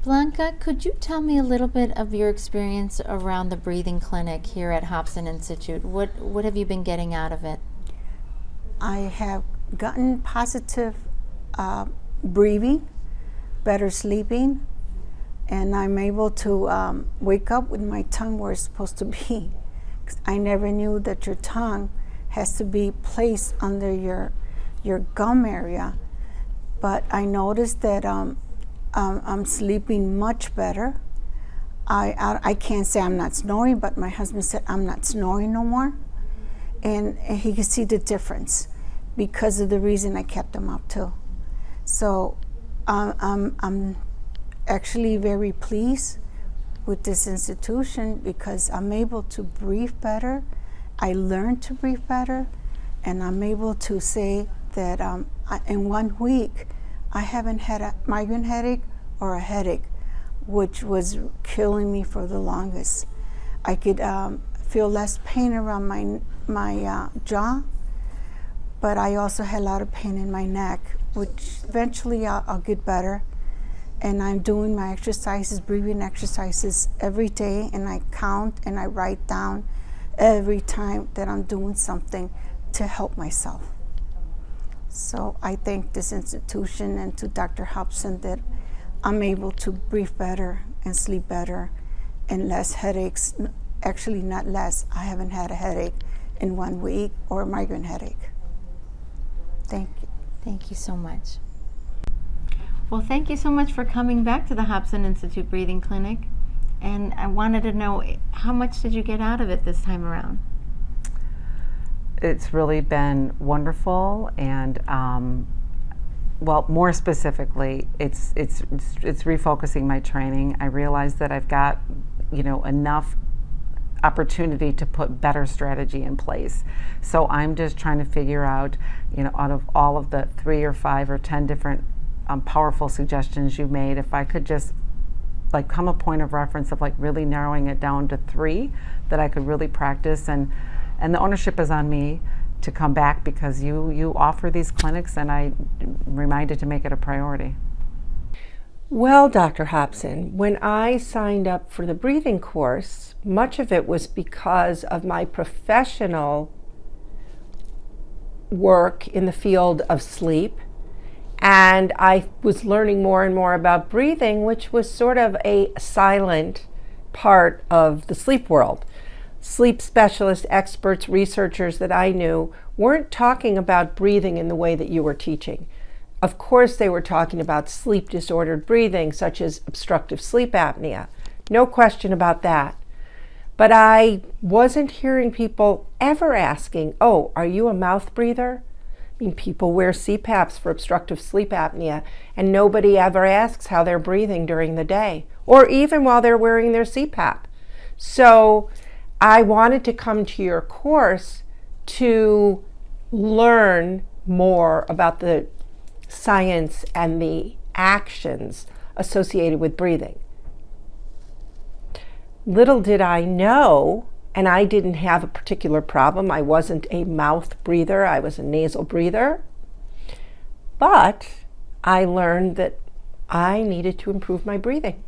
Blanca, could you tell me a little bit of your experience around the breathing clinic here at Hobson Institute? What have you been getting out of it? I have gotten positive breathing, better sleeping, and I'm able to wake up with my tongue where it's supposed to be. 'Cause I never knew that your tongue has to be placed under your gum area, but I noticed that I'm sleeping much better. I can't say I'm not snoring, but my husband said I'm not snoring no more, and he could see the difference because of the reason I kept them up too. So I'm actually very pleased with this institution because I'm able to breathe better. I learned to breathe better, and I'm able to say that in 1 week I haven't had a migraine headache or a headache, which was killing me for the longest. I could feel less pain around my jaw, but I also had a lot of pain in my neck, which eventually I'll get better. And I'm doing my exercises, breathing exercises every day, and I count and I write down every time that I'm doing something to help myself. So I thank this institution and to Dr. Hobson that I'm able to breathe better and sleep better and less headaches. Actually, not less. I haven't had a headache in 1 week or a migraine headache. Thank you. Thank you so much. Well, thank you so much for coming back to the Hobson Institute Breathing Clinic. And I wanted to know, how much did you get out of it this time around? It's really been wonderful, and well, more specifically, it's refocusing my training. I realize that I've got, enough opportunity to put better strategy in place. So I'm just trying to figure out, out of all of the 3 or 5 or 10 different powerful suggestions you made, if I could just come a point of reference of really narrowing it down to 3 that I could really practice, and the ownership is on me to come back because you offer these clinics, and I'm reminded to make it a priority. Well, Dr. Hobson, when I signed up for the breathing course, much of it was because of my professional work in the field of sleep. And I was learning more and more about breathing, which was sort of a silent part of the sleep world. Sleep specialists, experts, researchers that I knew weren't talking about breathing in the way that you were teaching. Of course, they were talking about sleep disordered breathing, such as obstructive sleep apnea. No question about that. But I wasn't hearing people ever asking, "Oh, are you a mouth breather?" I mean, people wear CPAPs for obstructive sleep apnea, and nobody ever asks how they're breathing during the day, or even while they're wearing their CPAP. So I wanted to come to your course to learn more about the science and the actions associated with breathing. Little did I know, and I didn't have a particular problem. I wasn't a mouth breather, I was a nasal breather. But I learned that I needed to improve my breathing.